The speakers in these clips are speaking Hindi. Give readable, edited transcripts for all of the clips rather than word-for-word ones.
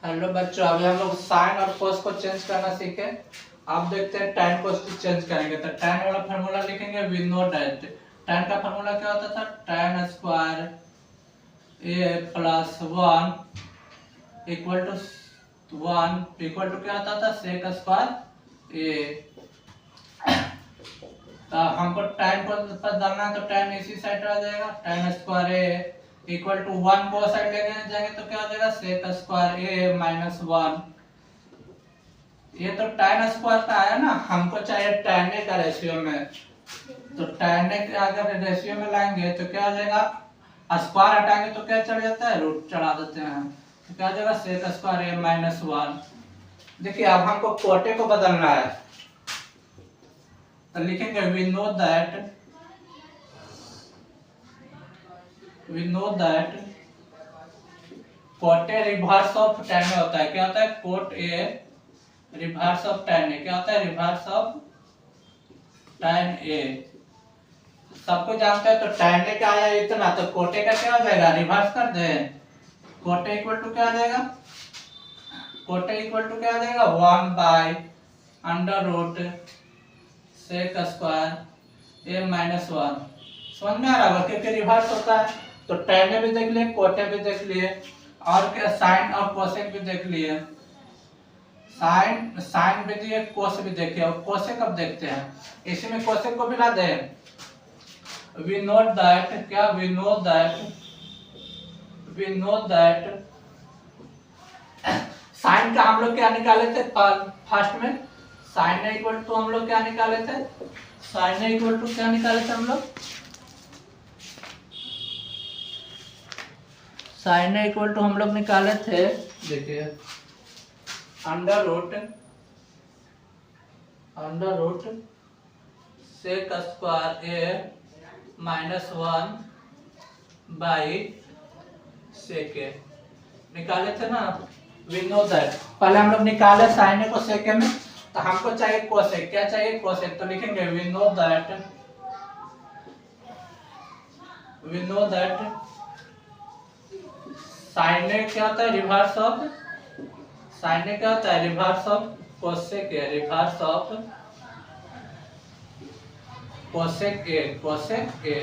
हेलो बच्चों, अभी हम लोग साइन और कोस को चेंज करना सीखे। अब देखते हैं tan कोस को चेंज करेंगे। तो tan वाला फार्मूला लिखेंगे, वी नो दैट tan का फार्मूला क्या होता था, tan square a plus 1 equal to क्या होता था, sec स्क्वायर a। तो हमको tan को पर डालना है, तो tan इसी साइड आ जाएगा, tan square a equal to 1 को साइड लेके जाएंगे तो क्या हो जाएगा, sec स्क्वायर a माइनस 1। ये तो tan स्क्वायर का आया ना, हमको चाहिए tan a का रेशियो में। तो tan a का अगर रेशियो में लाएंगे तो क्या हो जाएगा, स्क्वायर हटाएंगे तो क्या चढ़ जाता है, रूट चढ़ा देते हैं। तो क्या हो जाएगा, sec स्क्वायर a माइनस 1। देखिए अब हमको कोटे को बदलना है, तो लिखेंगे we know that cot A reverse of tan में होता है। क्या होता है, cot A reverse of tan A. क्या होता है, रिवर्स ऑफ tan ए। सबको जानते हैं। तो tan ए का आया इतना, तो कोट ए का क्या हो जाएगा, रिवर्स कर दे। कोट ए इक्वल टू क्या आ जाएगा, कोट ए इक्वल टू क्या आ जाएगा, 1 by under root sec square A minus 1। समझ में आ रहा होगा, क्योंकि रिवर्स होता है। तो tan ए भी देख लिए, कोट ए भी देख लिए, और क्या साइन और कोसेक भी देख लिए। साइन भी दिए, कोस भी देखे, और कोसेक कब देखते हैं, इसी में कोसेक को भी ला दे। वी नो दैट क्या, वी नो दैट साइन का हम लोग क्या निकाले थे फर्स्ट में, साइन इक्वल टू हम लोग क्या निकाले थे, साइन इक्वल टू क्या निकाले थे हम लोग, साइन इक्वल टू हम लोग निकाले थे, देखिए under root sec square A minus 1 by sec A निकाले थे ना। वी नो दैट पहले हम लोग निकाले साइन को सेक में, तो हमको चाहिए कोसेक। क्या चाहिए, कोसेक। तो लिखेंगे वी नो दैट साइन क्या होता है, रिवर्स ऑफ, साइन क्या होता है, reverse of cosec A, reverse of cosec ए।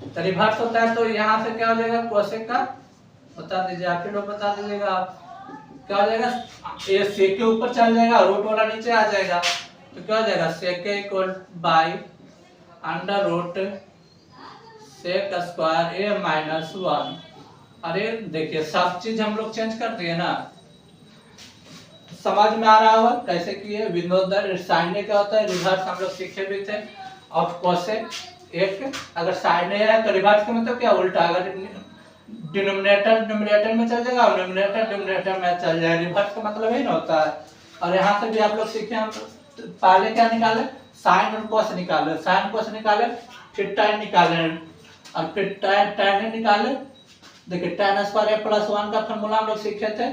तो रिवर्स होता है, तो यहाँ से क्या हो जाएगा, कोसेक का बता दीजिए, आप ही लोग बता दीजिएगा। क्या हो जाएगा, ये सेक के ऊपर चल जाएगा, रूट वाला नीचे आ जाएगा। तो क्या हो जाएगा, sec equal by under root sec square A minus 1। अरे देखिए सब चीज हम लोग चेंज कर दिए ना, समझ में आ रहा होगा कैसे किए। विनोद साइन क्या होता है, रिवर्स हम लोग सीखे भी थे। और कोसेक एक, अगर साइन है तो रिवर्स का मतलब क्या, उल्टा। अगर डिनोमिनेटर न्यूमरेटर में चल जाएगा और न्यूमरेटर डिनोमिनेटर में चल जाएगा, रिवर्स का मतलब यही ना होता है। और यहाँ से भी आप लोग सीखे, हम पहले क्या निकाले, साइन और कोस निकाले, साइन कोस निकाले, फिर tan निकाले, और फिर tan निकाले। देखिए tan स्क्वायर ए प्लस 1 का फार्मूला हम लोग सीखे थे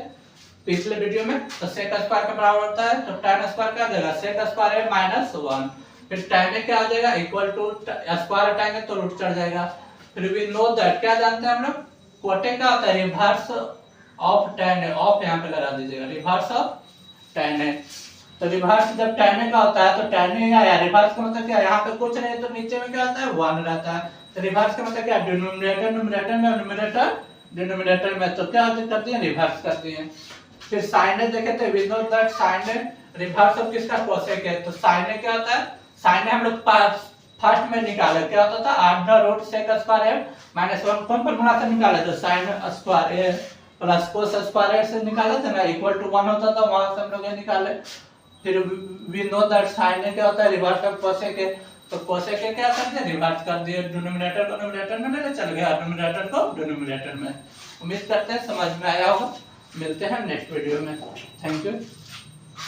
पिछले वीडियो में। तो सेक स्क्वायर का बराबर होता है, तो tan स्क्वायर क्या आ जाएगा, सेक स्क्वायर ए माइनस 1। फिर tan ए क्या आ जाएगा, इक्वल टू स्क्वायर हटाएंगे तो रूट चढ़ जाएगा। फिर वी नो दैट क्या जानते हैं हम लोग, कोटे का होता है reverse of tan A. Of यहाँ पे लगा दीजिएगा, रिवर्स ऑफ tan ए। तो रिवर्स जब tan ए का होता है तो tan ए आया, रिवर्स का मतलब क्या, यहाँ पे कुछ नहीं तो नीचे में क्या होता है, 1 रहता है। तो रिवर्स का मतलब क्या, डिनोमिनेटर न्यूमरेटर में, न्यूमरेटर डिनोमिनेटर में। तो क्या कर दिए, रिवर्स कर दिए। फिर साइन ए देखे थे, we know that sine A reverse of किसका, कोसेक है। तो साइन ए क्या होता है, साइन ए हम लोग फर्स्ट में निकाले, क्या होता था, under root sec square A minus 1। कौन फार्मूला से निकाले थे, साइन स्क्वायर ए प्लस कोस स्क्वायर ए से निकाले थे ना, इक्वल टू 1 होता था, वहां से हम लोग ये निकाले। फिर वी नो दैट साइन ए क्या होता है, रिवर्स ऑफ कोसेक ए। तो कोसेक ए क्या कर दिया, रिवर्स कर दिया, डिनोमिनेटर को न्यूमरेटर में लेने चल गया, डिनोमिनेटर को डिनोमिनेटर में। उम्मीद करते हैं समझ में आया होगा। मिलते हैं नेक्स्ट वीडियो में। Thank you.